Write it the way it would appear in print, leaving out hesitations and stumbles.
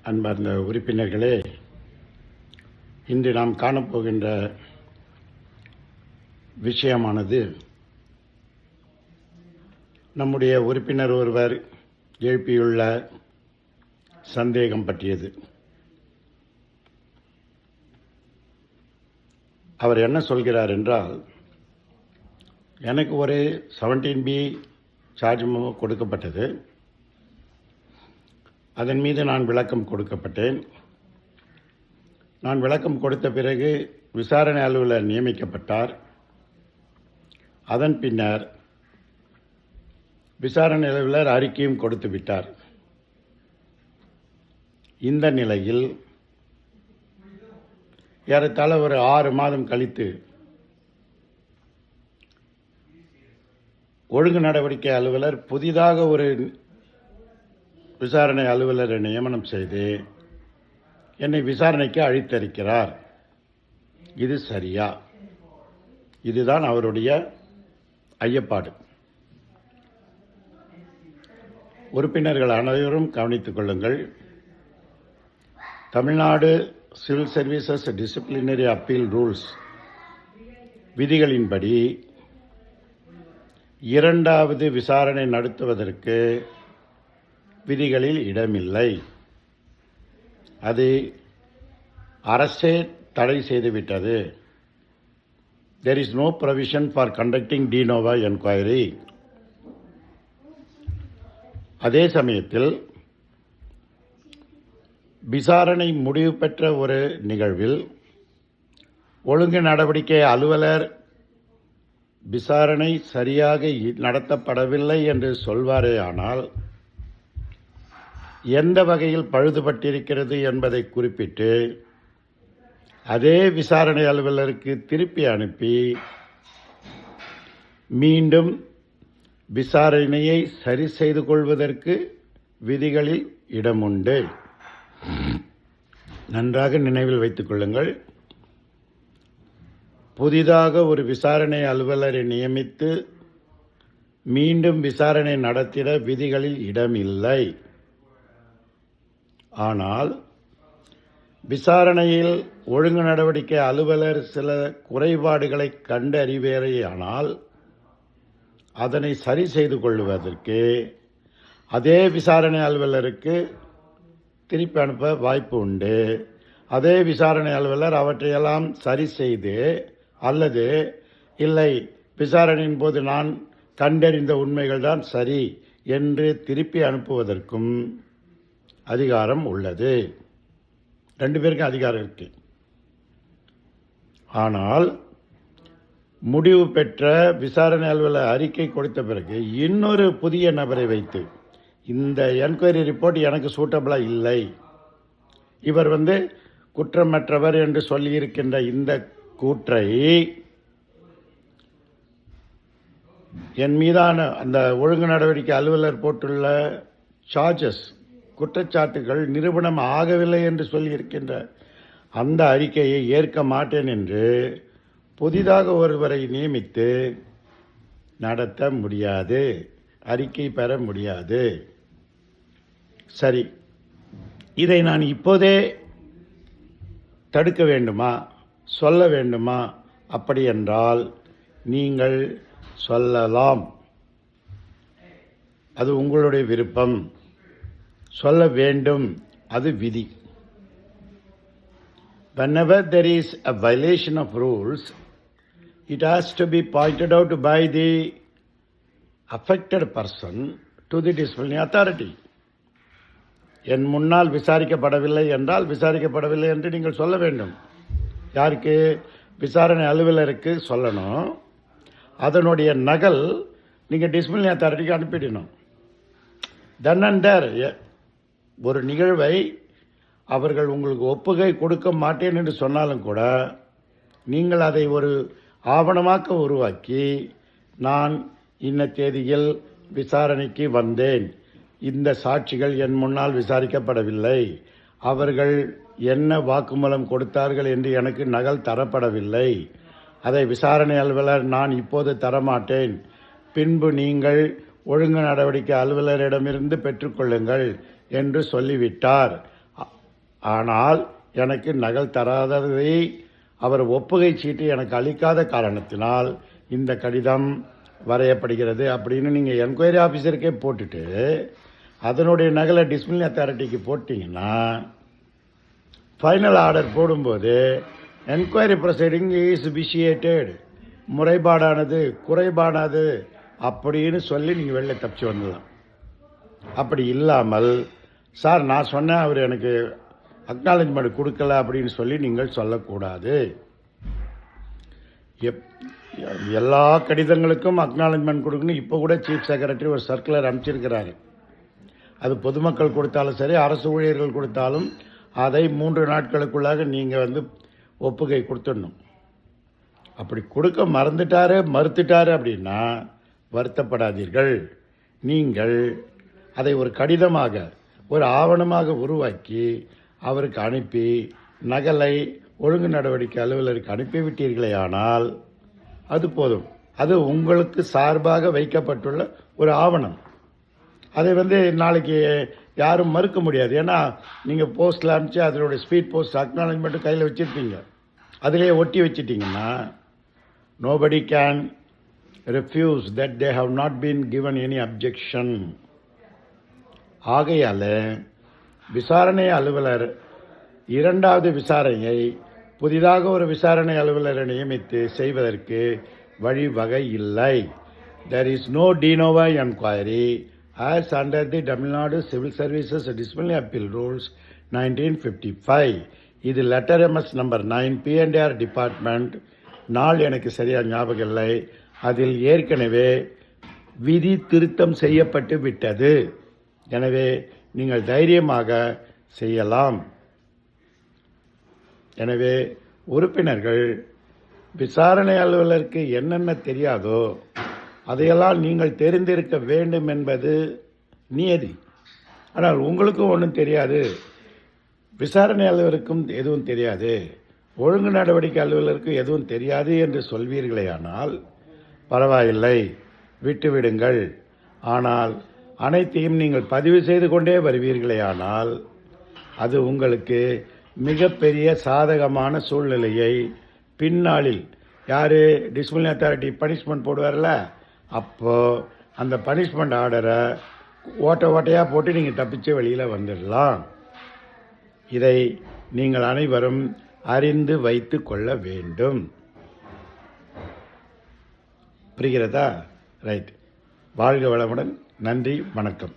அன்பார்ந்த உறுப்பினர்களே, இன்று நாம் காணப்போகின்ற விஷயமானது நம்முடைய உறுப்பினர் ஒருவர் எழுப்பியுள்ள சந்தேகம் பற்றியது. அவர் என்ன சொல்கிறார் என்றால், எனக்கு ஒரு 17B சார்ஜ் மெமோ கொடுக்கப்பட்டது. அதன் மீது நான் விளக்கம் கொடுக்கப்பட்டேன். நான் விளக்கம் கொடுத்த பிறகு விசாரணை அலுவலர் நியமிக்கப்பட்டார். அதன் பின்னர் விசாரணை அலுவலர் அறிக்கையும் கொடுத்து விட்டார். இந்த நிலையில் ஏறத்தாழ ஒரு 6 மாதம் கழித்து ஒழுங்கு நடவடிக்கை அலுவலர் புதிதாக ஒரு விசாரணை அலுவலரை நியமனம் செய்து என்னை விசாரணைக்கு அழைத்திருக்கிறார். இது சரியா? இதுதான் அவருடைய ஐயப்பாடு. உறுப்பினர்கள் அனைவரும் கவனித்துக் கொள்ளுங்கள். Tamil Nadu civil services disciplinary appeal rules விதிகளின்படி இரண்டாவது விசாரணை நடத்துவதற்கு விதிகளில் இடமில்லை. அது அரசே தடை செய்துவிட்டது. There is no provision for conducting de novo inquiry. அதே சமயத்தில் விசாரணை முடிவு பெற்ற ஒரு நிகழ்வில் ஒழுங்கு நடவடிக்கை அலுவலர் விசாரணை சரியாக நடத்தப்படவில்லை என்று சொல்வாரே ஆனால் எந்த வகையில் பழுதுபட்டிருக்கிறது என்பதை குறிப்பிட்டு அதே விசாரணை அலுவலருக்கு திருப்பி அனுப்பி மீண்டும் விசாரணையை சரி செய்து கொள்வதற்கு விதிகளில் இடமுண்டு. நன்றாக நினைவில் வைத்துக் கொள்ளுங்கள். புதிதாக ஒரு விசாரணை அலுவலரை நியமித்து மீண்டும் விசாரணை நடத்திட விதிகளில் இடமில்லை. ஆனால் விசாரணையில் ஒழுங்கு நடவடிக்கை அலுவலர் சில குறைபாடுகளை கண்டறிவேயானால் அதனை சரி செய்து கொள்வதற்கு அதே விசாரணை அலுவலருக்கு திருப்பி அனுப்ப வாய்ப்பு உண்டு. அதே விசாரணை அலுவலர் அவற்றையெல்லாம் சரி செய்து அல்லது இல்லை விசாரணையின் போது நான் கண்டறிந்த உண்மைகள் தான் சரி என்று திருப்பி அனுப்புவதற்கும் அதிகாரம் உள்ளது. 2 பேருக்கும் அதிகாரம் இருக்கு. ஆனால் முடிவு பெற்ற விசாரணை அலுவலர் அறிக்கை கொடுத்த பிறகு இன்னொரு புதிய நபரை வைத்து இந்த என்கொயரி ரிப்போர்ட் எனக்கு சூட்டபிளா இல்லை, இவர் குற்றமற்றவர் என்று சொல்லியிருக்கின்ற இந்த கூற்றை என் மீதான அந்த ஒழுங்கு நடவடிக்கை அலுவலர் போட்டுள்ள சார்ஜஸ் குற்றச்சாட்டுகள் நிரூபணம் ஆகவில்லை என்று சொல்லியிருக்கின்ற அந்த அறிக்கையை ஏற்க மாட்டேன் என்று புதிதாக ஒருவரை நியமித்து நடத்த முடியாது, அறிக்கை பெற முடியாது. சரி, இதை நான் இப்போதே தடுக்க வேண்டுமா, சொல்ல வேண்டுமா? அப்படி என்றால் நீங்கள் சொல்லலாம். அது உங்களுடைய விருப்பம். சொல்ல வேண்டும், அது விதி. Whenever there is a violation of rules, it has to be pointed out by the affected person to the disciplinary authority. என் முன்னால் விசாரிக்கப்படவில்லை என்றால் விசாரிக்கப்படவில்லை என்று நீங்கள் சொல்ல வேண்டும். யாருக்கு? விசாரணை அலுவலருக்கு சொல்லணும். அதனுடைய நகல் நீங்கள் டிசிப்ளினரி அத்தாரிட்டிக்கு அனுப்பிடணும். தென் அண்ட் தேர் ஒரு நிகழ்வை அவர்கள் உங்களுக்கு ஒப்புகை கொடுக்க மாட்டேன் என்று சொன்னாலும் கூட நீங்கள் அதை ஒரு ஆவணமாக்க உருவாக்கி, நான் இன்ன தேதியில் விசாரணைக்கு வந்தேன், இந்த சாட்சிகள் என் முன்னால் விசாரிக்கப்படவில்லை, அவர்கள் என்ன வாக்குமூலம் கொடுத்தார்கள் என்று எனக்கு நகல் தரப்படவில்லை, அதை விசாரணை அலுவலர் நான் இப்போது தரமாட்டேன், பின்பு நீங்கள் ஒழுங்கு நடவடிக்கை அலுவலரிடமிருந்து பெற்றுக்கொள்ளுங்கள் என்று சொல்லிவிட்டார். ஆனால் எனக்கு நகல் தராததை அவர் ஒப்புகை சீட்டு எனக்கு அளிக்காத காரணத்தினால் இந்த கடிதம் வரையப்படுகிறது அப்படின்னு நீங்கள் என்கொயரி ஆஃபீஸருக்கே போட்டுட்டு அதனுடைய நகலை டிசிப்ளினரி அத்தாரிட்டிக்கு போட்டிங்கன்னா ஃபைனல் ஆர்டர் போடும்போது என்கொயரி ப்ரொசீடிங் இஸ் விஷியேட்டட், முறைப்பாடானது குறைபாடானது அப்படின்னு சொல்லி நீங்கள் வெளில தப்பிச்சு வந்துடலாம். அப்படி இல்லாமல் சார் நான் சொன்னேன் அவர் எனக்கு அக்னாலஜ்மெண்ட் கொடுக்கல அப்படின்னு சொல்லி நீங்கள் சொல்லக்கூடாது. எல்லா கடிதங்களுக்கும் அக்னாலஜ்மெண்ட் கொடுக்கணும். இப்போ கூட சீஃப் செக்ரட்டரி ஒரு சர்க்குலர் அனுப்பிச்சிருக்கிறாரு. அது பொதுமக்கள் கொடுத்தாலும் சரி, அரசு ஊழியர்கள் கொடுத்தாலும் அதை 3 நாட்களுக்குள்ளாக நீங்கள் ஒப்புகை கொடுத்துடணும். அப்படி கொடுக்க மறுத்துட்டாரு அப்படின்னா வருத்தப்படாதீர்கள். நீங்கள் அதை ஒரு கடிதமாக ஒரு ஆவணமாக உருவாக்கி அவருக்கு அனுப்பி நகலை ஒழுங்கு நடவடிக்கை அலுவலருக்கு அனுப்பிவிட்டீர்களே ஆனால் அது போதும். அது உங்களுக்கு சார்பாக வைக்கப்பட்டுள்ள ஒரு ஆவணம். அதை நாளைக்கு யாரும் மறுக்க முடியாது. ஏன்னா நீங்கள் போஸ்ட்டில் அனுப்பிச்சு அதனுடைய ஸ்பீட் போஸ்ட் அக்னாலஜ்மெண்ட்டு கையில் வச்சுருப்பீங்க, அதிலே ஒட்டி வச்சிட்டிங்கன்னா nobody can refuse that they have not been given any objection. ஆகையால் விசாரணை அலுவலர் இரண்டாவது விசாரணையை புதிதாக ஒரு விசாரணை அலுவலரை நியமித்து செய்வதற்கு வழிவகை இல்லை. There is no de novo inquiry as under the Tamil Nadu Civil Services Disciplinary Appeal Rules 1955. இது letter MS number 9 P&R department. நாள் எனக்கு சரியாக ஞாபகம் இல்லை. அதில் ஏற்கனவே விதி திருத்தம் செய்யப்பட்டு விட்டது. எனவே நீங்கள் தைரியமாக செய்யலாம். எனவே உறுப்பினர்கள் விசாரணை அலுவலருக்கு என்னென்ன தெரியாதோ அதையெல்லாம் நீங்கள் தெரிந்திருக்க வேண்டும் என்பது நியதி. ஆனால் உங்களுக்கும் ஒன்றும் தெரியாது, விசாரணை அலுவலருக்கும் எதுவும் தெரியாது, ஒழுங்கு நடவடிக்கை அலுவலருக்கு எதுவும் தெரியாது என்று சொல்வீர்களேயானால் பரவாயில்லை, விட்டுவிடுங்கள். ஆனால் அனைத்தையும் நீங்கள் பதிவு செய்து கொண்டே வருவீர்களேயானால் அது உங்களுக்கு மிகப்பெரிய சாதகமான சூழ்நிலையை பின்னாளில் டிசிப்ளினரி அத்தாரிட்டி பனிஷ்மெண்ட் போடுவார்ல, அப்போது அந்த பனிஷ்மெண்ட் ஆர்டரை ஓட்டையாக போட்டு நீங்கள் தப்பிச்சு வெளியில் வந்துடலாம். இதை நீங்கள் அனைவரும் அறிந்து வைத்து கொள்ள வேண்டும். புரிகிறதா? ரைட். வாழ்க வளமுடன். நன்றி, வணக்கம்.